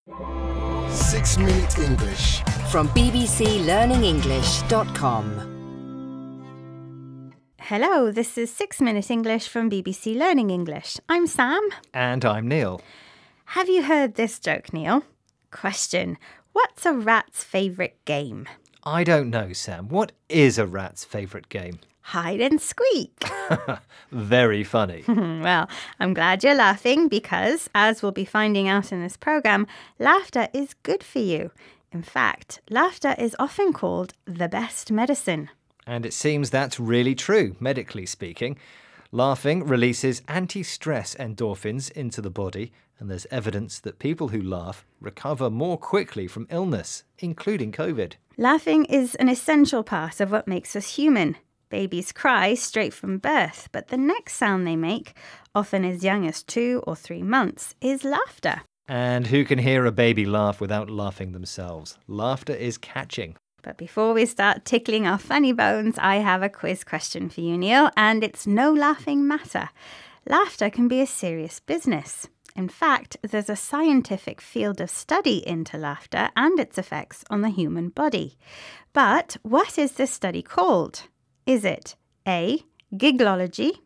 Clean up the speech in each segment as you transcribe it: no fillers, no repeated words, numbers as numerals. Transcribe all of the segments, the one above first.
6-Minute English from bbclearningenglish.com. Hello, this is 6-Minute English from BBC Learning English. I'm Sam. And I'm Neil. Have you heard this joke, Neil? Question: what's a rat's favourite game? I don't know, Sam. What is a rat's favourite game? Hide and squeak. Very funny. Well, I'm glad you're laughing because, as we'll be finding out in this programme, laughter is good for you. In fact, laughter is often called the best medicine. And it seems that's really true, medically speaking. Laughing releases anti-stress endorphins into the body, and there's evidence that people who laugh recover more quickly from illness, including COVID. Laughing is an essential part of what makes us human. Babies cry straight from birth, but the next sound they make, often as young as 2 or 3 months, is laughter. And who can hear a baby laugh without laughing themselves? Laughter is catching. But before we start tickling our funny bones, I have a quiz question for you, Neil, and it's no laughing matter. Laughter can be a serious business. In fact, there's a scientific field of study into laughter and its effects on the human body. But what is this study called? Is it A, giglology,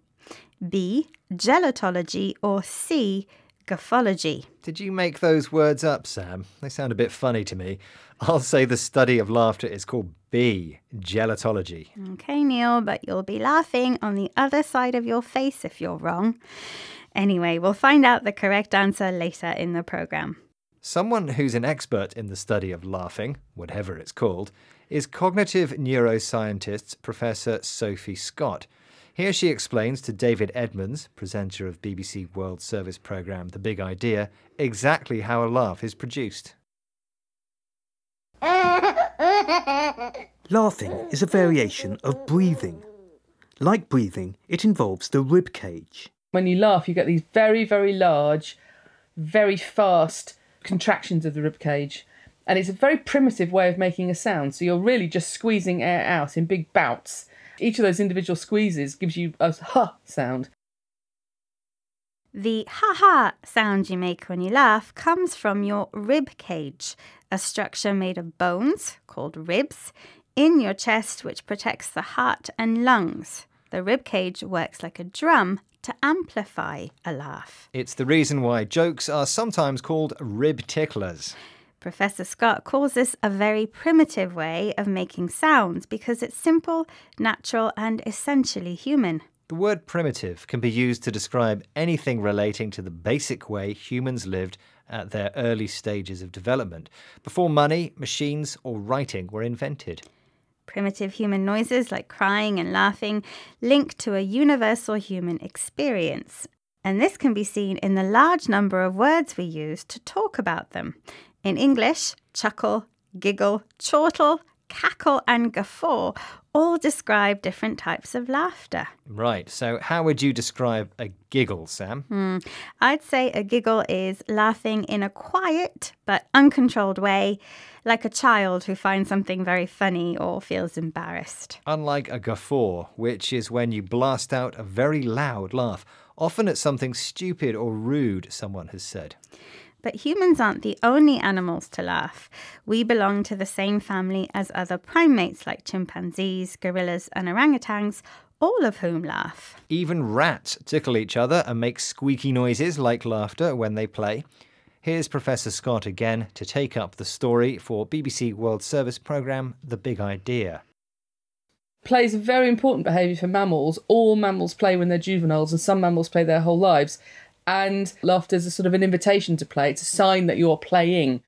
B, gelotology, or C, graphology? Did you make those words up, Sam? They sound a bit funny to me. I'll say the study of laughter is called B, gelotology. Okay, Neil, but you'll be laughing on the other side of your face if you're wrong. Anyway, we'll find out the correct answer later in the programme. Someone who's an expert in the study of laughing, whatever it's called, is cognitive neuroscientist Professor Sophie Scott. Here she explains to David Edmonds, presenter of BBC World Service programme The Big Idea, exactly how a laugh is produced. Laughing is a variation of breathing. Like breathing, it involves the rib cage. When you laugh, you get these very, very large, very fast contractions of the rib cage. And it's a very primitive way of making a sound. So you're really just squeezing air out in big bouts. Each of those individual squeezes gives you a ha sound. The ha-ha sound you make when you laugh comes from your rib cage, a structure made of bones, called ribs, in your chest which protects the heart and lungs. The rib cage works like a drum to amplify a laugh. It's the reason why jokes are sometimes called rib ticklers. Professor Scott calls this a very primitive way of making sounds because it's simple, natural, and essentially human. The word primitive can be used to describe anything relating to the basic way humans lived at their early stages of development, before money, machines, or writing were invented. Primitive human noises like crying and laughing link to a universal human experience. And this can be seen in the large number of words we use to talk about them. In English, chuckle, giggle, chortle, cackle and guffaw all describe different types of laughter. Right, so how would you describe a giggle, Sam? I'd say a giggle is laughing in a quiet but uncontrolled way, like a child who finds something very funny or feels embarrassed. Unlike a guffaw, which is when you blast out a very loud laugh, often at something stupid or rude someone has said. But humans aren't the only animals to laugh. We belong to the same family as other primates like chimpanzees, gorillas and orangutans, all of whom laugh. Even rats tickle each other and make squeaky noises like laughter when they play. Here's Professor Scott again to take up the story for BBC World Service programme The Big Idea. Play is a very important behaviour for mammals. All mammals play when they're juveniles and some mammals play their whole lives. And laughter is a sort of an invitation to play. It's a sign that you're playing.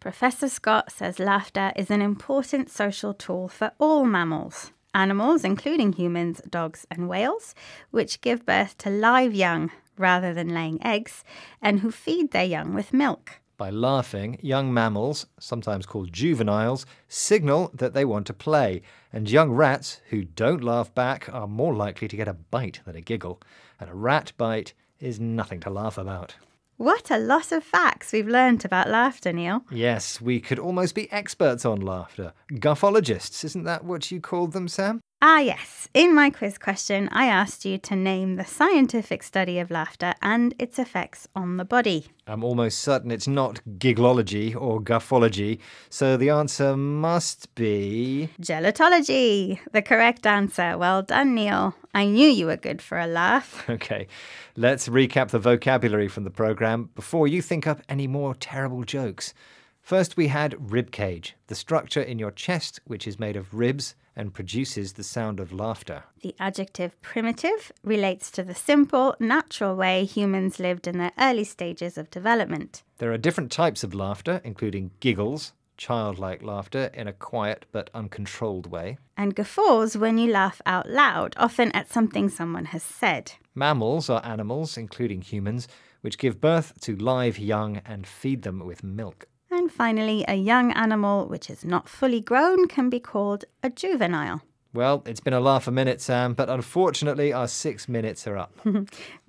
Professor Scott says laughter is an important social tool for all mammals. Animals, including humans, dogs and whales, which give birth to live young rather than laying eggs, and who feed their young with milk. By laughing, young mammals, sometimes called juveniles, signal that they want to play, and young rats who don't laugh back are more likely to get a bite than a giggle, and a rat bite is nothing to laugh about. What a lot of facts we've learnt about laughter, Neil. Yes, we could almost be experts on laughter. Guffologists, isn't that what you called them, Sam? Ah, yes. In my quiz question, I asked you to name the scientific study of laughter and its effects on the body. I'm almost certain it's not giglology or guffology, so the answer must be... Gelotology, the correct answer. Well done, Neil. I knew you were good for a laugh. Okay, let's recap the vocabulary from the programme before you think up any more terrible jokes. First, we had ribcage, the structure in your chest which is made of ribs and produces the sound of laughter. The adjective primitive relates to the simple, natural way humans lived in their early stages of development. There are different types of laughter, including giggles, childlike laughter in a quiet but uncontrolled way. And guffaws when you laugh out loud, often at something someone has said. Mammals are animals, including humans, which give birth to live young and feed them with milk. And finally, a young animal which is not fully grown can be called a juvenile. Well, it's been a laugh a minute, Sam, but unfortunately our 6 minutes are up.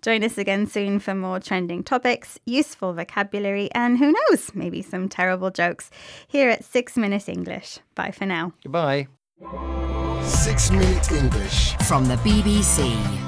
Join us again soon for more trending topics, useful vocabulary, and who knows, maybe some terrible jokes here at 6 Minute English. Bye for now. Goodbye. 6 Minute English from the BBC.